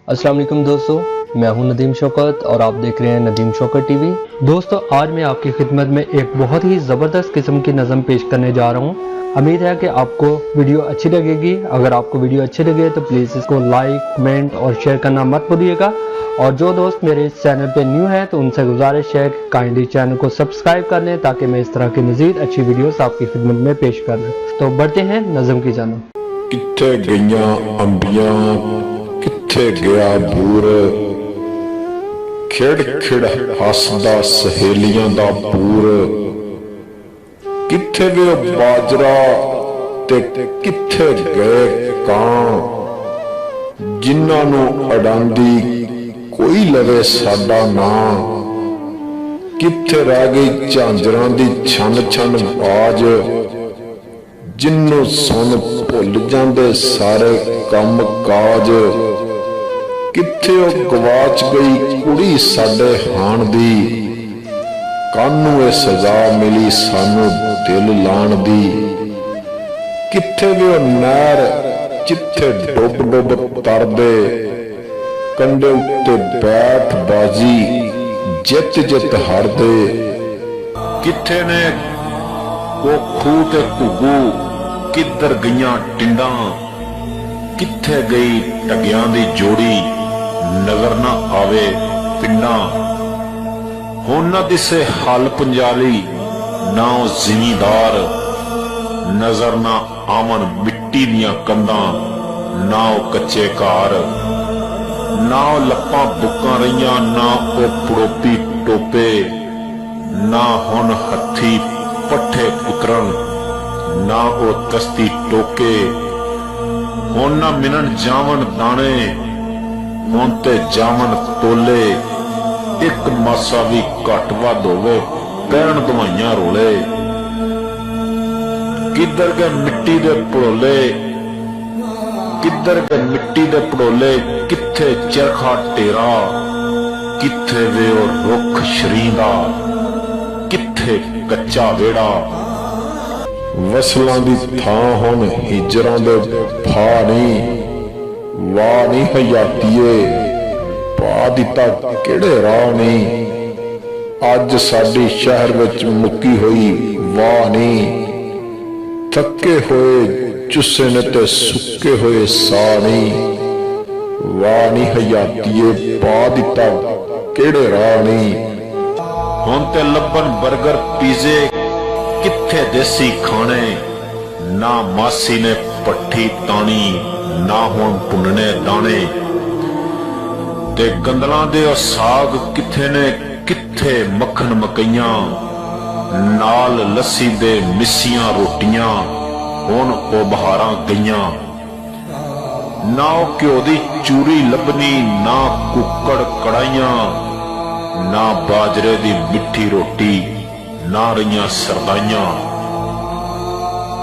अस्सलाम वालेकुम दोस्तों, मैं हूं नदीम शौकत और आप देख रहे हैं नदीम शौकत टीवी। दोस्तों, आज मैं आपकी खिदमत में एक बहुत ही ज़बरदस्त किस्म की नज़म पेश करने जा रहा हूं। उम्मीद है कि आपको वीडियो अच्छी लगेगी। अगर आपको वीडियो अच्छी लगे तो प्लीज़ इसको लाइक, कमेंट और शेयर करना मत भूलिएगा। और जो दोस्त मेरे इस चैनल पे न्यू हैं तो उनसे गुजारिश है कि काइंडली चैनल को सब्सक्राइब कर लें ताकि मैं इस तरह की मज़ीद अच्छी वीडियोस आपकी खिदमत में पेश कर दूं। तो बढ़ते हैं नज़म की जानिब। किथे गईयां अंबियां किथे गया बूर, खिड़ खिड़ हसदा सहेलियां दा पूर। किथे वे बाजरा ते किथे गए कां, जिन्हां नूं अडांदी कोई लवे साडा नां। किथे रह गई झांजरां दी छन छन आवाज, जिन्नों सुन भुल जांदे सारे कम काज। किथे ओ गवाच गई कुड़ी साडे हाण दी, कानू ए सजा मिली सानू दिल लाण दी। किथे वे ओ नहर जिथे डुब डुब तरदे, कंडे उत्ते बैठ बाजी जित जित हारदे। किथे ने वो खूह ते घुग्गू, किधर गईयां टिंडा। किथे गई टगियां दी जोड़ी, नगर ना आवे पिंडा। हुण ना दिसे हल पंजाली ना ओ जिमीदार, नजर ना आवन मिट्टी दियां कंधां ना ओ कच्चे घर। ना ओ लप्पां बुक्कां रहियां ना ओ पड़ोपी टोपे, ना हुण हत्थी पट्ठे पुतरन ना ओ तस्ती टोके। हुण ना मिलन जावन दाने, हुण ते जावन तोले। एक मासा भी घट वध होवे पैण दवाइयां रोले। किधर गए मिट्टी दे पड़ोले, किधर गए मिट्टी दे पड़ोले। किथे चरखा टेरा, किथे वे ओ रुख शरींदा, किथे कच्चा वेड़ा। वसलां दी थां हुण हिजरां दे फा नहीं, वाह नहीं हयातीए पा दिता किहड़े राह नहीं। अज साडी शहर विच मुक्की होई वाह नहीं, थके होए चुस्से ने ते सुक्के होए सा नहीं। वाह नहीं हयातीए पा दिता किहड़े राह नहीं। हुण ते लब्बन बर्गर पीजे किथे देसी खाने, ना मासी ने पट्ठी तानी ना हुण भुनने दाने। ते गंदलां दे ओ साग किथे ने किथे मक्खन मकइयां, नाल लस्सी दे मिसियां रोटियां हुण ओ बहारां गईयां। ना ओ घ्यो दी चूरी लभनी ना कुक्कड़ कड़ाइयां, ना बाजरे दी मिठी रोटी ना रहियां सरदाइयां।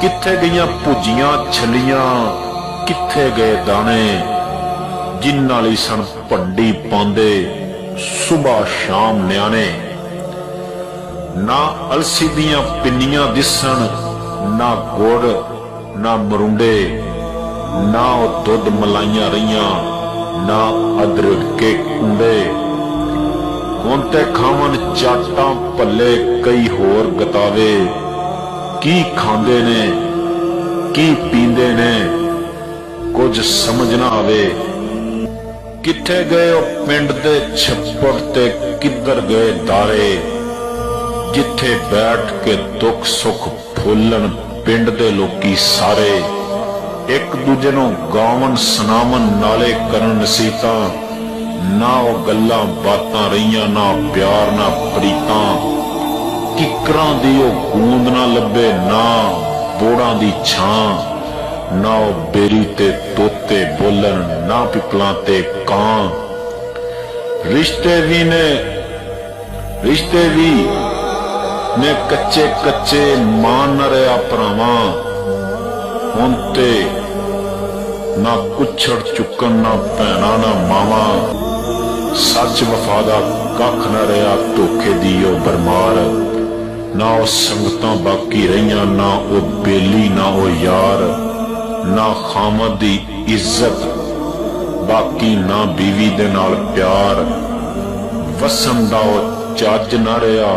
किथे गईयां भुजियां छलियां किथे गए दाने, जिन नाली सन भंडी पांदे सुबह शाम न्याणे। ना अलसी दियां पिन्नियां दिसन ना गुड़ ना मरुंडे, ना ओ दुध मलाइयां रहियां ना अदरक के कुंडे। हुण ते खावन चाटां भल्ले कई होर गतावे, की खांदे ने की पींदे ने कुछ समझ ना आवे। किथे गए ओ पिंड दे छप्पड़ ते किधर गए दारे, जिथे बैठ के दुख सुख फुल्लन पिंड दे लोकी सारे। एक दूजे नूं गावन सुनावन नाले करन नसीहतां, ना ओ गल्लां बातां रहियां ना प्यार ना प्रीतां। किकरां दी ओ गूंद ना लभे ना बोड़ां दी छां, ना ओ बेरी ते तोते बोलन ना पिपलां ते कां। रिश्ते भी ने कच्चे कच्चे मान न रहा भरावां। हुण ते ना कुछड़ चुकन ना भैणा ना मावा, सच वफा दा कख न रहा धोखे दी ओ बरमार। ना ओ संगतां बाकी रहियां ना ओ बेली ना ओ यार, ना खामद दी इज्जत ਬਾਕੀ ਨਾ ਬੀਵੀ ਦੇ ਨਾਲ ਪਿਆਰ, ਵਸਣ ਦਾ ਉਹ ਚੱਜ ਨਾ ਰਿਹਾ,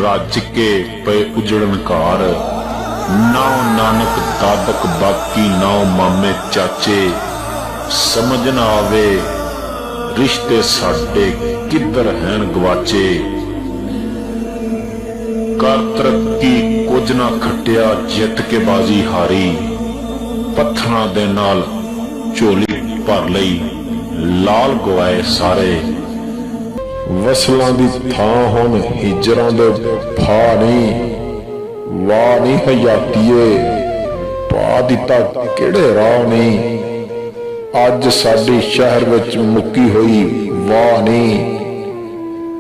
ਰੱਜ ਕੇ ਪਏ ਉਜੜਨ ਘਰ। ਨਾ ਨਾਨਕ ਦਾਦਕ ਬਾਕੀ ਨਾ ਮਾਮੇ ਚਾਚੇ, ਸਮਝ ਨਾ ਆਵੇ ਰਿਸ਼ਤੇ ਸਾਡੇ ਕਿੱਧਰ ਹੈਨ ਗਵਾਚੇ। ਕਰ ਤਰੱਕੀ ਕੁਝ ਨਾ ਖੱਟਿਆ ਜਿੱਤ ਕੇ ਬਾਜੀ ਹਾਰੀ, ਪੱਥਰਾਂ ਦੇ ਨਾਲ ਝੋਲੀ ਭਰ ਲਈ ਲਾਲ ਗਵਾਏ ਸਾਰੇ। ਵਸਲਾਂ ਦੀ ਥਾਂ ਹੁਣ ਹਿਜਰਾਂ ਦੇ ਫਾਹ ਨਹੀਂ, ਵਾਹ ਨਹੀਂ ਹਯਾਤੀਏ ਪਾ ਦਿੱਤਾ ਕਿਹੜੇ ਰਾਹ ਨਹੀਂ। ਅੱਜ ਸਾਡੀ ਸ਼ਹਿਰ ਵਿੱਚ ਮੁੱਕੀ ਹੋਈ ਵਾਹ ਨਹੀਂ,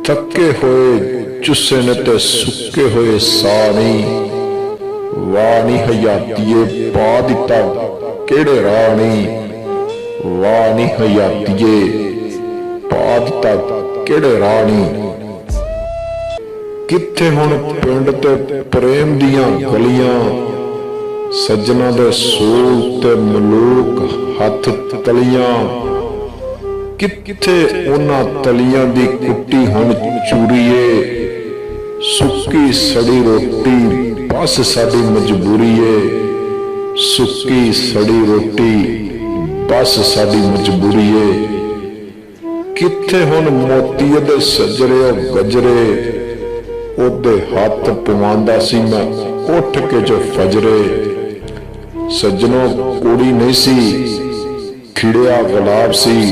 ਥੱਕੇ ਹੋਏ ਚੁੱਸੇ ਨੇ ਤੇ ਸੁੱਕੇ ਹੋਏ ਸਾਹ ਨਹੀਂ। ਵਾਹ ਨਹੀਂ ਹਯਾਤੀਏ ਪਾ ਦਿੱਤਾ ਕਿਹੜੇ ਰਾਹ ਨਹੀਂ, ਵਾਹ ਨਹੀਂ ਹਯਾਤੀਏ ਪਾ ਦਿੱਤਾ ਕਿਹੜੇ ਰਾਹ ਨਹੀਂ। ਕਿੱਥੇ ਹੁਣ ਪਿੰਡ ਤੇ ਪ੍ਰੇਮ ਦੀਆਂ ਗਲੀਆਂ, ਸੱਜਣਾ ਦੇ ਸੂਲ ਤੇ ਮਲੂਕ ਹੱਥ ਤਲੀਆਂ। ਕਿੱਥੇ ਉਹਨਾਂ ਤਲੀਆਂ ਦੀ ਕੁੱਟੀ ਹੁਣ ਚੂਰੀਏ, ਸੁੱਕੀ ਸੜੀ ਰੋਟੀ ਬਸ ਸਾਡੀ ਮਜਬੂਰੀ ਏ। ਸੁੱਕੀ ਸੜੀ ਰੋਟੀ ਬਸ ਸਾਡੀ ਮਜਬੂਰੀ ਏ। ਕਿੱਥੇ ਹੁਣ ਮੋਤੀਏ ਦੇ ਸਜਰੇ ਉਹ ਗਜਰੇ, ਉਹਦੇ ਹੱਥ ਪਵਾਉਂਦਾ ਸੀ ਮੈਂ ਉੱਠ ਕੇ ਜੋ ਫਜਰੇ। ਸੱਜਣੋ ਕੁੜੀ ਨਹੀਂ ਸੀ ਖਿੜਿਆ ਗੁਲਾਬ ਸੀ,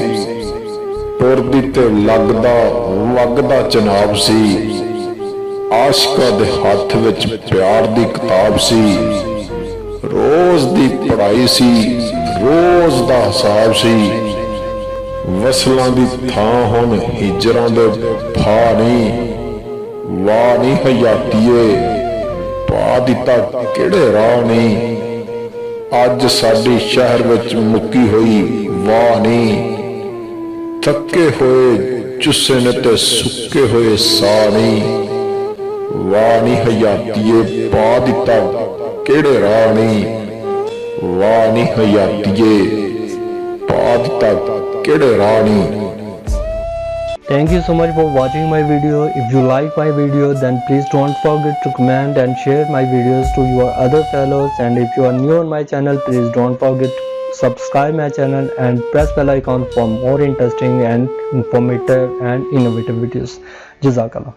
ਤੁਰਦੀ ਤੇ ਲੱਗਦਾ ਵਗਦਾ ਚਨਾਬ ਸੀ। ਆਸ਼ਕਾਂ ਦੇ ਹੱਥ ਵਿੱਚ ਪਿਆਰ ਦੀ ਕਿਤਾਬ ਸੀ, ਰੋਜ਼ ਦੀ ਪੜ੍ਹਾਈ ਸੀ ਰੋਜ਼ ਦਾ ਹਿਸਾਬ ਸੀ। ਵਸਲਾਂ ਦੀ ਥਾਂ ਹੁਣ ਹਿਜਰਾਂ ਦੇ ਫਾਹ ਨਹੀਂ, ਵਾਹ ਨਹੀਂ ਹਯਾਤੀਏ ਪਾ ਦਿੱਤਾ ਕਿਹੜੇ ਰਾਹ ਨਹੀਂ। ਅੱਜ ਸਾਡੀ ਸ਼ਹਿਰ ਵਿੱਚ ਮੁੱਕੀ ਹੋਈ ਵਾਹ ਨਹੀਂ, ਥੱਕੇ ਹੋਏ ਚੁੱਸੇ ਨੇ ਤੇ ਸੁੱਕੇ ਹੋਏ ਸਾਹ ਨਹੀਂ। ਵਾਹ ਨਹੀਂ ਹਯਾਤੀਏ ਪਾ ਦਿੱਤਾ ਕਿਹੜੇ ਰਾਹ ਨਹੀਂ, ਵਾਹ ਨਹੀਂ ਹਯਾਤੀਏ ਪਾ ਦਿੱਤਾ ਕਿਹੜੇ ਰਾਹ ਨਹੀਂ। Thank you so much for watching my video. If you like my video, then please don't forget to comment and share my videos to your other fellows. And if you are new on my channel, please don't forget to subscribe my channel and press bell icon for more interesting and informative and innovative videos. Jazakallah.